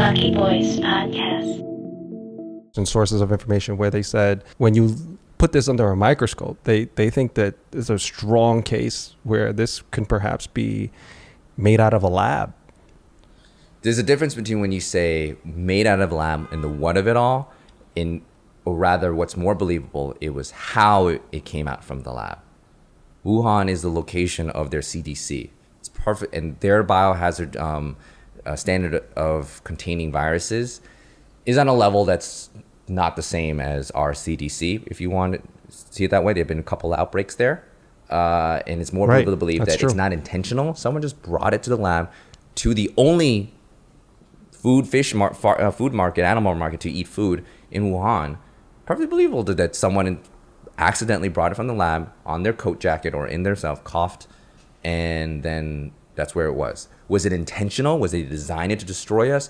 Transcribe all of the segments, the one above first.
Lucky Boys Podcast. And sources of information where they said when you put this under a microscope, they think that there's a strong case where this can perhaps be made out of a lab. There's a difference between when you say made out of a lab and the what of it all, or rather what's more believable, it was how it came out from the lab. Wuhan is the location of their CDC. It's perfect, and their biohazard standard of containing viruses is on a level that's not the same as our CDC. If you want to see it that way, there have been a couple of outbreaks there, and it's more people to believe That's that true. it's not intentional. Someone just brought it to the lab, to the only food market, animal market to eat food in Wuhan. Perfectly believable that someone accidentally brought it from the lab on their coat jacket or in themselves, coughed, and then that's where it was. Was it intentional? Was they designed it to destroy us?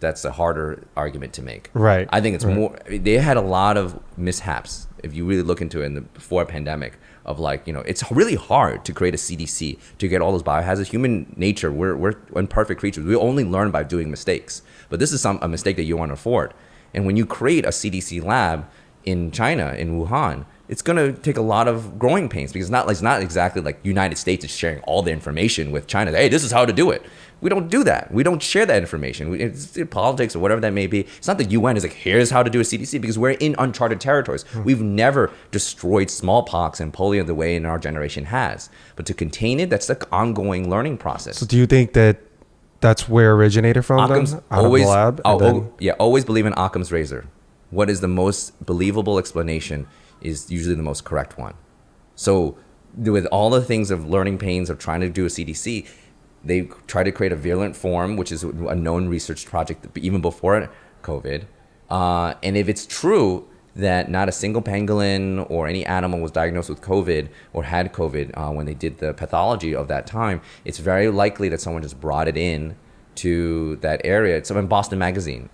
That's a harder argument to make. Right. I think it's more, they had a lot of mishaps, if you really look into it in the before pandemic, of like, it's really hard to create a CDC, to get all those biohazards. Human nature, we're imperfect creatures. We only learn by doing mistakes. But this is a mistake that you want to afford. And when you create a CDC lab in China, in Wuhan, it's going to take a lot of growing pains, because it's not exactly like United States is sharing all the information with China. Hey, this is how to do it. We don't do that. We don't share that information. It's politics or whatever that may be. It's not the UN is like, here's how to do a CDC, because we're in uncharted territories. We've never destroyed smallpox and polio the way in our generation has. But to contain it, that's the ongoing learning process. So do you think that that's where it originated from? Occam's then? Out of the lab? Always believe in Occam's razor. What is the most believable explanation is usually the most correct one. So with all the things of learning pains of trying to do a CDC, they try to create a virulent form, which is a known research project even before COVID. And if it's true that not a single pangolin or any animal was diagnosed with COVID or had COVID when they did the pathology of that time, it's very likely that someone just brought it in to that area. It's in Boston Magazine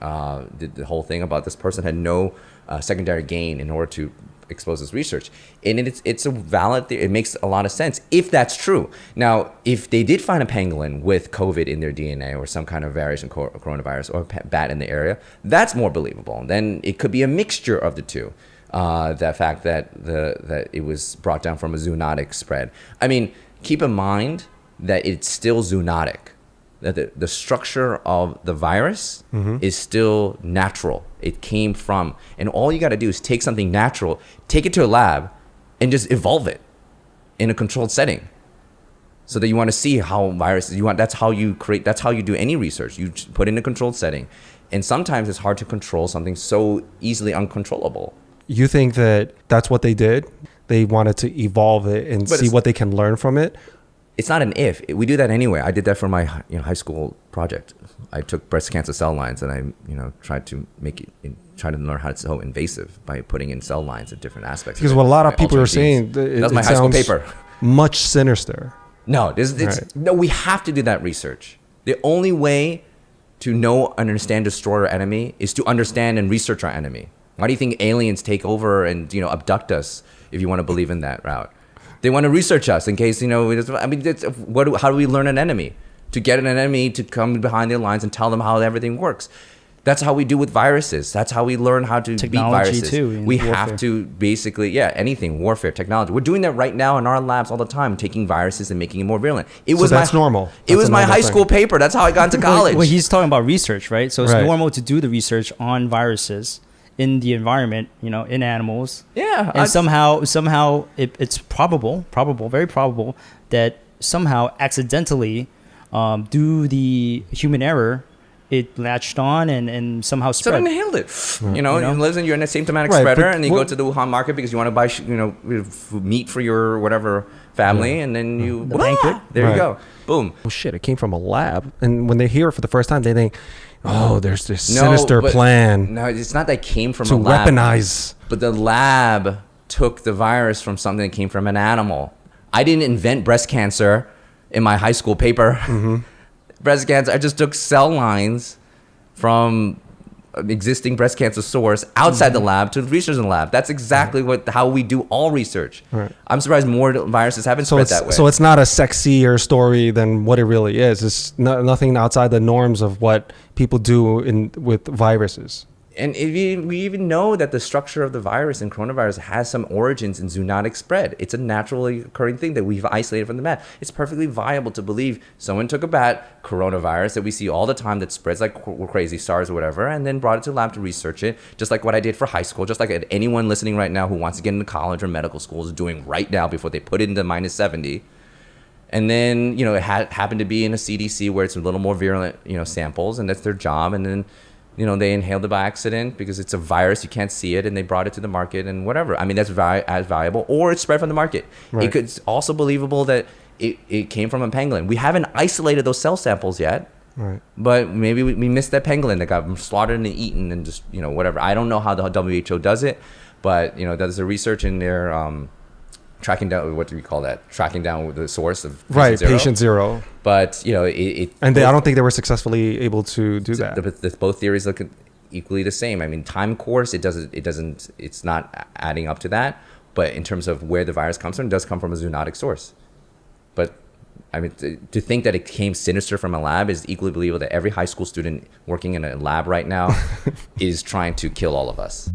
did the whole thing about this person had no secondary gain in order to expose this research. And it's a valid theory. It makes a lot of sense if that's true. Now, if they did find a pangolin with COVID in their DNA or some kind of variation coronavirus or a bat in the area, that's more believable. Then it could be a mixture of the two. The fact that that it was brought down from a zoonotic spread. I mean, keep in mind that it's still zoonotic. That the structure of the virus is still natural. It came from, and all you got to do is take something natural, take it to a lab, and just evolve it in a controlled setting. So that you want to see how viruses, that's how you do any research. You put it in a controlled setting. And sometimes it's hard to control something so easily uncontrollable. You think that that's what they did? They wanted to evolve it and see what they can learn from it? It's not an if. We do that anyway. I did that for my high school project. I took breast cancer cell lines and I tried to learn how it's so invasive by putting in cell lines at different aspects. Because what a lot of people are saying, that's my high school paper. Much sinister. No, no. We have to do that research. The only way to know and understand, destroy our enemy is to understand and research our enemy. Why do you think aliens take over and abduct us? If you want to believe in that route. They want to research us in case, how do we learn an enemy? To get an enemy to come behind their lines and tell them how everything works. That's how we do with viruses. That's how we learn how to beat viruses. Too, we have to basically, anything, warfare, technology. We're doing that right now in our labs all the time, taking viruses and making it more virulent. That's normal. It was my high school paper. That's how I got into college. Well, he's talking about research, right? So it's normal to do the research on viruses in the environment, in animals. Yeah. And somehow it's very probable that somehow accidentally, due the human error, it latched on and somehow spread. Someone inhaled it. Listen, you're an asymptomatic spreader, and you go to the Wuhan market because you want to buy, meat for your whatever family, and then you banquet. There you go. Boom. Oh shit! It came from a lab, and when they hear it for the first time, they think, "Oh, there's this sinister plan." No, it's not that it came from to a lab. Weaponize. But the lab took the virus from something that came from an animal. I didn't invent breast cancer in my high school paper. Breast cancer, I just took cell lines from existing breast cancer source outside the lab to research in the lab. That's exactly how we do all research. Right. I'm surprised more viruses haven't spread that way. So it's not a sexier story than what it really is. It's nothing outside the norms of what people do with viruses. And we even know that the structure of the virus and coronavirus has some origins in zoonotic spread. It's a naturally occurring thing that we've isolated from the bat. It's perfectly viable to believe someone took a bat, coronavirus, that we see all the time that spreads like crazy, SARS or whatever, and then brought it to the lab to research it, just like what I did for high school, just like anyone listening right now who wants to get into college or medical school is doing right now before they put it into minus 70. And then, it happened to be in a CDC where it's a little more virulent, samples, and that's their job. And then, they inhaled it by accident because it's a virus, you can't see it, and they brought it to the market and whatever. I mean, that's as valuable, or it's spread from the market. Right. It's also believable that it came from a pangolin. We haven't isolated those cell samples yet, Right. but maybe we missed that pangolin that got slaughtered and eaten and just, whatever. I don't know how the WHO does it, but, there's a research in there tracking down, what do we call that? Tracking down the source of patient zero. But, I don't think they were successfully able to do that. Both theories look equally the same. I mean, time course, it's not adding up to that. But in terms of where the virus comes from, it does come from a zoonotic source. But I mean, to think that it came sinister from a lab is equally believable that every high school student working in a lab right now is trying to kill all of us.